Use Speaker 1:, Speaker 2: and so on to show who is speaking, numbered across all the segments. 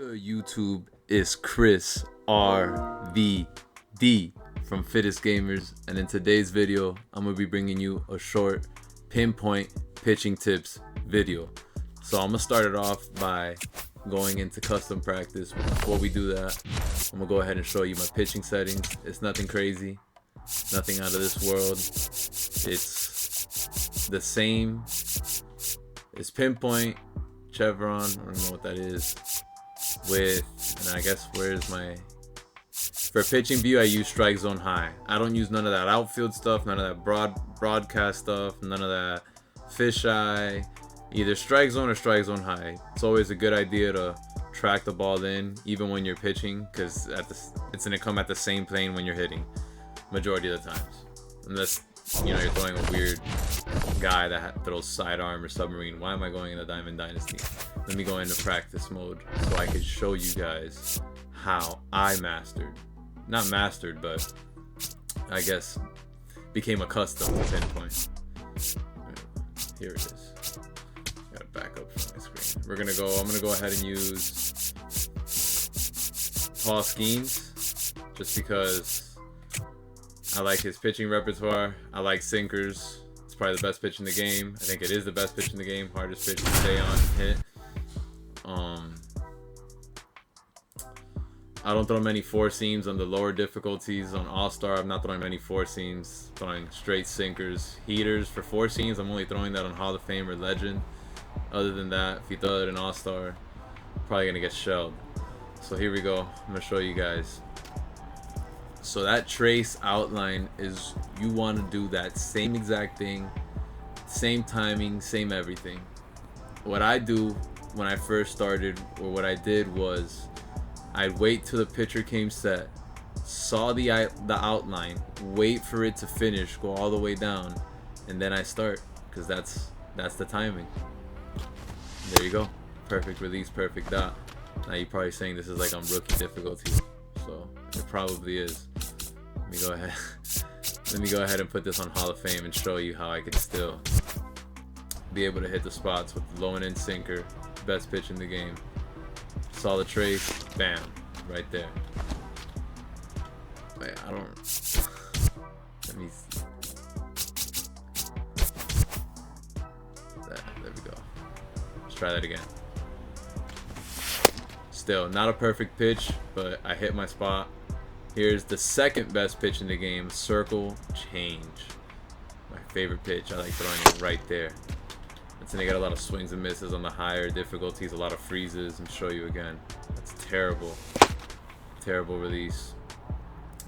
Speaker 1: good, YouTube? It's Chris RVD from Fittest Gamers, and in today's video I'm going to be bringing you a short pinpoint pitching tips video. So I'm going to start it off by going into custom practice. But before we do that, I'm going to go ahead and show you my pitching settings. It's nothing crazy, nothing out of this world. It's the same. It's pinpoint, chevron, I don't know what that is, with, and I guess where's my, for pitching view I use strike zone high. I don't use none of that outfield stuff, none of that broadcast stuff, none of that fisheye, either strike zone or strike zone high. It's always a good idea to track the ball in even when you're pitching, because it's going to come at the same plane when you're hitting majority of the times, unless you're throwing a weird guy that throws sidearm or submarine. Why am I going into Diamond Dynasty? Let me go into practice mode so I can show you guys how I not mastered, but I guess became accustomed to pinpoint. Here it is. Gotta back up from my screen. I'm gonna go ahead and use Paul Skeens just because I like his pitching repertoire. I like sinkers. It's probably the best pitch in the game. I think it is the best pitch in the game. Hardest pitch to stay on and hit. I don't throw many four seams on the lower difficulties. On All-Star, I'm not throwing many four seams. Throwing straight sinkers. Heaters for four seams, I'm only throwing that on Hall of Fame or Legend. Other than that, if you throw it in All-Star, probably gonna get shelled. So here we go. I'm gonna show you guys. So that trace outline is, you want to do that same exact thing, same timing, same everything. What I do when I first started, or what I did was, I'd wait till the pitcher came set, saw the outline, wait for it to finish, go all the way down, and then I start, because that's the timing. There you go. Perfect release, perfect dot. Now you're probably saying this is like on rookie difficulty. So it probably is. Let me go ahead and put this on Hall of Fame and show you how I can still be able to hit the spots with the low and in sinker, best pitch in the game. Saw the trace, bam, right there. Wait, let me see. There we go. Let's try that again. Still not a perfect pitch, but I hit my spot. Here's the second best pitch in the game, circle change. My favorite pitch. I like throwing it right there. That's gonna get a lot of swings and misses on the higher difficulties, a lot of freezes, and show you again. That's terrible. Terrible release.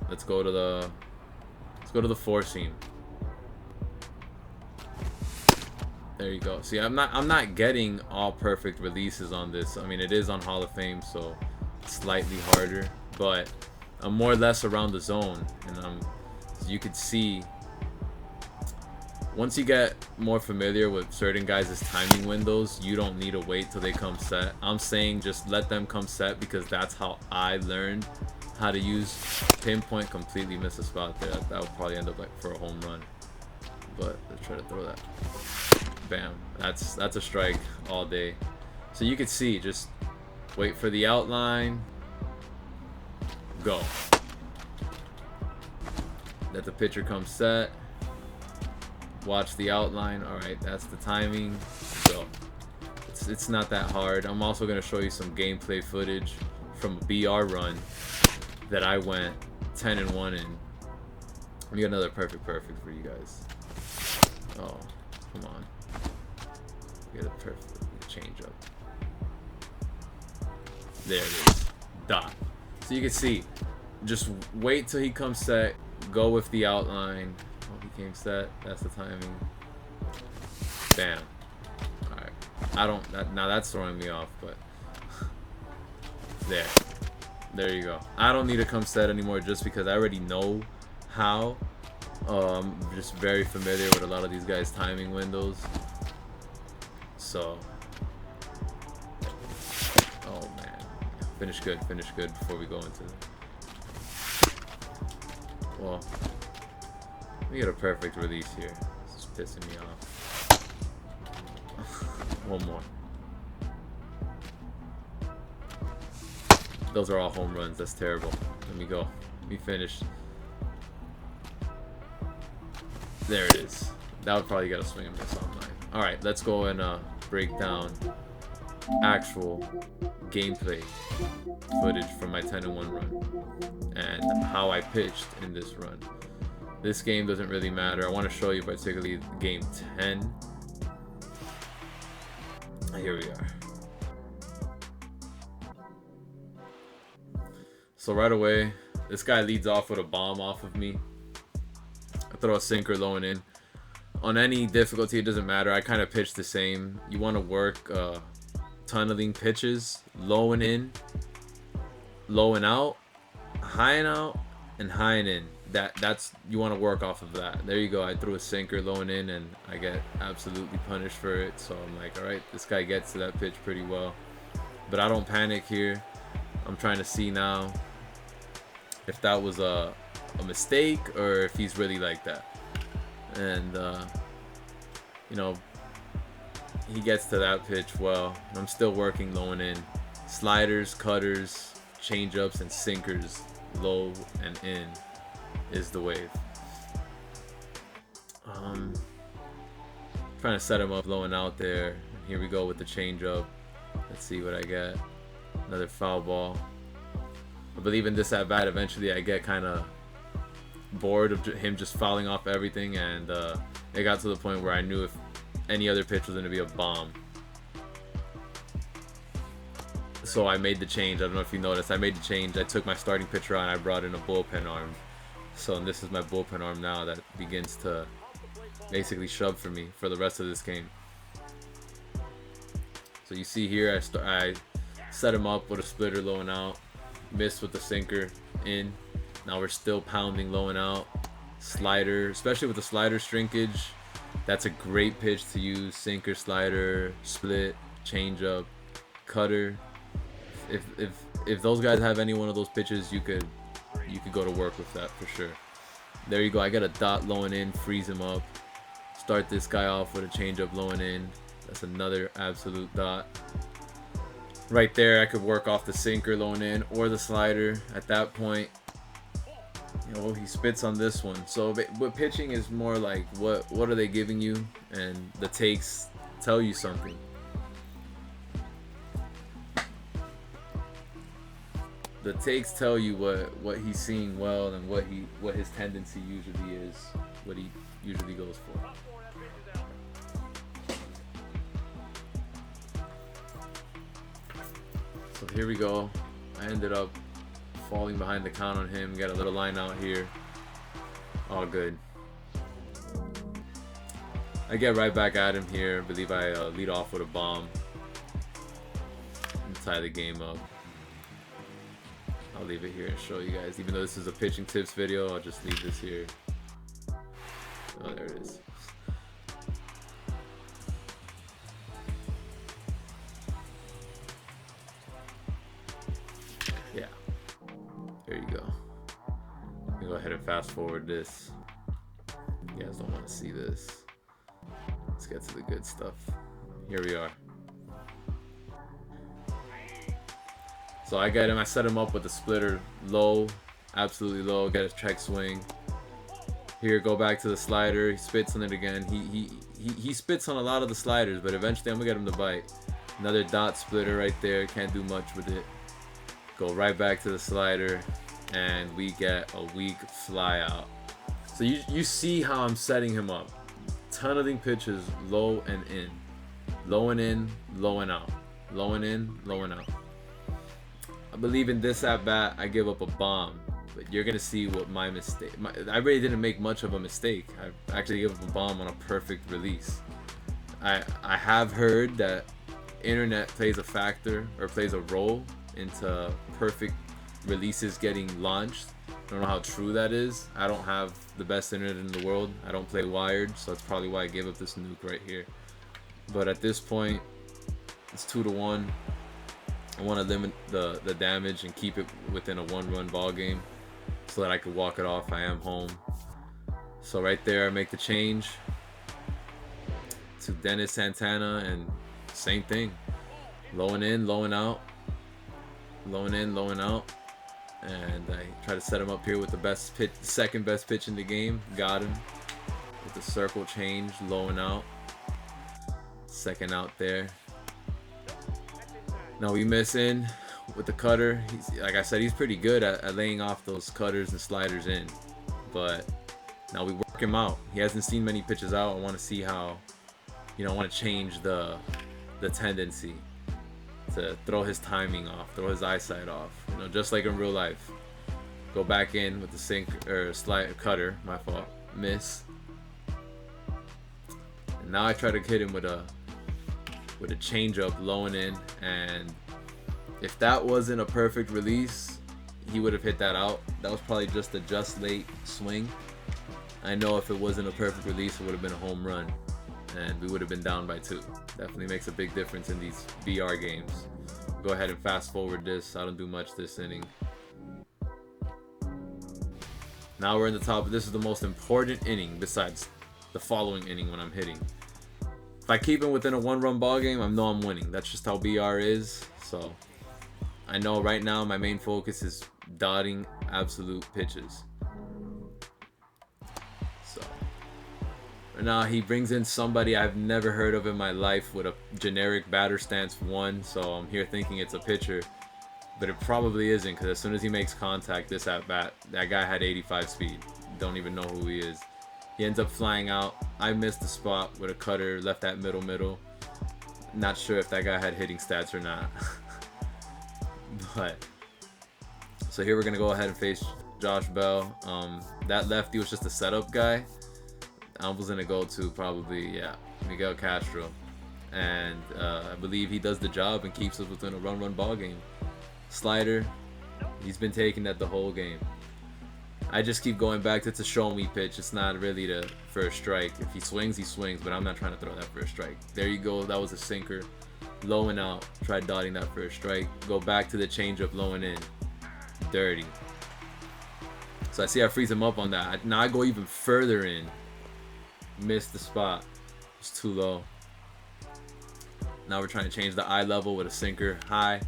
Speaker 1: Let's go to the four seam. There you go. See, I'm not getting all perfect releases on this. I mean, it is on Hall of Fame, so it's slightly harder, but I'm more or less around the zone, and as you can see, once you get more familiar with certain guys' timing windows, you don't need to wait till they come set. I'm saying just let them come set, because that's how I learned how to use pinpoint. Completely miss a spot there. That would probably end up like for a home run, but let's try to throw that. Bam. That's a strike all day. So you can see, just wait for the outline, go. Let the pitcher come set, watch the outline. All right, that's the timing. So it's not that hard. I'm also going to show you some gameplay footage from a BR run that I went 10-1 in. Let me get another perfect for you guys. Oh, come on. Get a perfect change up. There it is. Dot. So you can see, just wait till he comes set, go with the outline. Oh, he came set. That's the timing. Bam. Alright. Now that's throwing me off, but there you go. I don't need to come set anymore, just because I already know how. I'm just very familiar with a lot of these guys' timing windows. So, oh man, finish good before we go into well, we get a perfect release here. This is pissing me off. One more. Those are all home runs. That's terrible. Let me go. Let me finish. There it is. That would probably get a swing and miss on mine. Alright, let's go and break down actual gameplay footage from my 10-1 run and how I pitched in this run. This game doesn't really matter. I want to show you particularly game 10. Here we are. So right away, this guy leads off with a bomb off of me. I throw a sinker low and in. On any difficulty, it doesn't matter. I kind of pitch the same. You want to work tunneling pitches, low and in, low and out, high and out, and high and in. That's you want to work off of that. There you go. I threw a sinker low and in, and I get absolutely punished for it. So I'm like, all right, this guy gets to that pitch pretty well. But I don't panic here. I'm trying to see now if that was a mistake or if he's really like that. And you know, he gets to that pitch well. I'm still working low and in. Sliders, cutters, changeups, and sinkers, low and in, is the wave. Trying to set him up low and out there. Here we go with the changeup. Let's see what I get. Another foul ball. I believe in this at bat, eventually I get kind of bored of him just fouling off everything, and it got to the point where I knew if any other pitch was going to be a bomb. So I made the change. I don't know if you noticed. I made the change. I took my starting pitcher out and I brought in a bullpen arm. So this is my bullpen arm now that begins to basically shove for me for the rest of this game. So you see here, I set him up with a splitter low and out, missed with the sinker in. Now we're still pounding low and out. Slider, especially with the slider shrinkage, that's a great pitch to use. Sinker, slider, split, changeup, cutter. If those guys have any one of those pitches, you could go to work with that for sure. There you go. I got a dot low and in, freeze him up. Start this guy off with a changeup low and in. That's another absolute dot. Right there, I could work off the sinker low and in or the slider. At that point, you know, he spits on this one. So but pitching is more like what are they giving you, and the takes tell you something. The takes tell you what he's seeing well and what his tendency usually is, what he usually goes for. So here we go. I ended up falling behind the count on him. Got a little line out here. All good. I get right back at him here. I believe I lead off with a bomb and tie the game up. I'll leave it here and show you guys. Even though this is a pitching tips video, I'll just leave this here. Oh, there it is. Yeah. There you go. I'm gonna go ahead and fast forward this. You guys don't want to see this. Let's get to the good stuff. Here we are. So I get him, I set him up with a splitter low, absolutely low, get a check swing. Here, go back to the slider, he spits on it again. He spits on a lot of the sliders, but eventually I'm gonna get him to bite. Another dot splitter right there, can't do much with it. Go right back to the slider, and we get a weak fly out. So you see how I'm setting him up. Tunneling pitches, low and in. Low and in, low and out. Low and in, low and out. I believe in this at bat, I give up a bomb, but you're gonna see what my mistake. I really didn't make much of a mistake. I actually gave up a bomb on a perfect release. I have heard that internet plays a factor or plays a role into perfect releases getting launched. I don't know how true that is. I don't have the best internet in the world. I don't play wired, so that's probably why I gave up this nuke right here. But at this point, it's 2-1. I want to limit the damage and keep it within a 1-run ball game so that I could walk it off. I am home. So right there, I make the change to Dennis Santana, and same thing. Low and in, low and out. lowing in, lowing out. And I try to set him up here with the best pitch, second best pitch in the game. Got him with the circle change, lowing out. Second out there. Now we miss in with the cutter. He's, like I said, he's pretty good at laying off those cutters and sliders in. But now we work him out. He hasn't seen many pitches out. I want to see how, you know, I want to change the tendency to throw his timing off, throw his eyesight off, you know, just like in real life. Go back in with the sink or slide cutter, my fault, miss. And now I try to hit him with a changeup, lowing in, and if that wasn't a perfect release, he would have hit that out. That was probably just a just late swing. I know if it wasn't a perfect release, it would have been a home run, and we would have been down by 2. Definitely makes a big difference in these VR games. Go ahead and fast forward this. I don't do much this inning. Now we're in the top. This is the most important inning besides the following inning when I'm hitting. If I keep him within a 1-run ball game, I know I'm winning. That's just how BR is. So I know right now my main focus is dotting absolute pitches. So right now he brings in somebody I've never heard of in my life with a generic batter stance 1. So I'm here thinking it's a pitcher, but it probably isn't, because as soon as he makes contact this at bat, that guy had 85 speed. Don't even know who he is. He ends up flying out. I missed the spot with a cutter, left that middle. Not sure if that guy had hitting stats or not. But so here we're gonna go ahead and face Josh Bell. That lefty was just a setup guy. I was gonna go to probably, yeah, Miguel Castro, and I believe he does the job and keeps us within a run ball game. Slider, he's been taking that the whole game. I just keep going back to it's a show me pitch. It's not really for a strike. If he swings, but I'm not trying to throw that for a strike. There you go. That was a sinker. Low and out. Try dotting that for a strike. Go back to the changeup, low and in. Dirty. So I see I freeze him up on that. Now I go even further in. Missed the spot. It's too low. Now we're trying to change the eye level with a sinker high.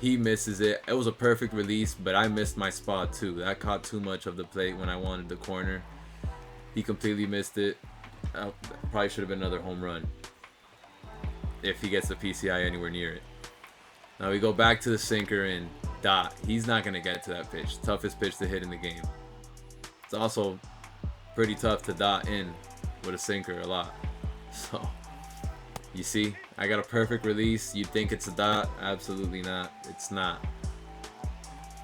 Speaker 1: He misses it. It was a perfect release, but I missed my spot too. That caught too much of the plate when I wanted the corner. He completely missed it. Probably should have been another home run if he gets the PCI anywhere near it. Now we go back to the sinker and dot. He's not going to get to that pitch. Toughest pitch to hit in the game. It's also pretty tough to dot in with a sinker a lot. So you see, I got a perfect release. You'd think it's a dot. Absolutely not. It's not.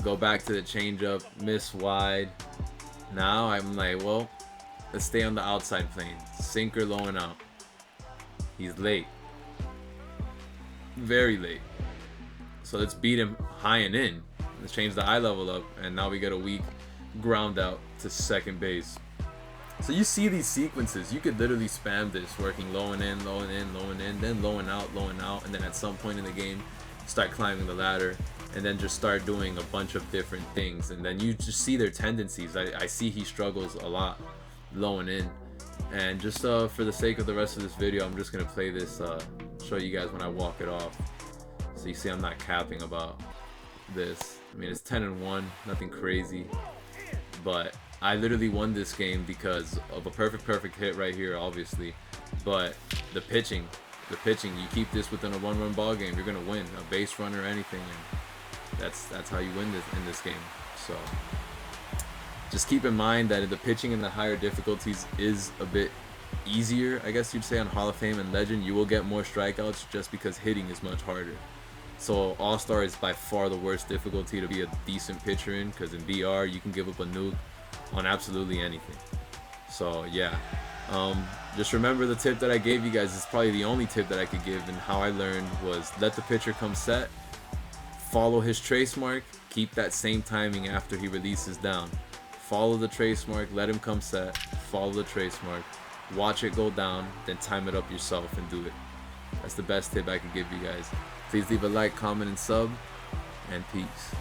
Speaker 1: Go back to the changeup. Miss wide. Now I'm like, well, let's stay on the outside plane. Sinker low and out. He's late. Very late. So let's beat him high and in. Let's change the eye level up. And now we get a weak ground out to second base. So you see these sequences, you could literally spam this, working low and in, then low and out, and then at some point in the game, start climbing the ladder, and then just start doing a bunch of different things, and then you just see their tendencies. I see he struggles a lot low and in, and just for the sake of the rest of this video, I'm just gonna play this, show you guys when I walk it off, so you see I'm not capping about this. I mean, it's 10-1, nothing crazy, but I literally won this game because of a perfect hit right here, obviously. But the pitching, you keep this within a 1-run ball game, you're gonna win. A base run or anything, and that's how you win this in this game. So just keep in mind that the pitching in the higher difficulties is a bit easier, I guess you'd say, on Hall of Fame and Legend. You will get more strikeouts just because hitting is much harder. So All-Star is by far the worst difficulty to be a decent pitcher in, because in BR you can give up a nuke on absolutely anything. So yeah, just remember the tip that I gave you guys is probably the only tip that I could give, and how I learned was let the pitcher come set, follow his trace mark, keep that same timing after he releases down, follow the trace mark, let him come set, follow the trace mark, watch it go down, then time it up yourself and do it. That's the best tip I could give you guys. Please leave a like, comment, and sub, and peace.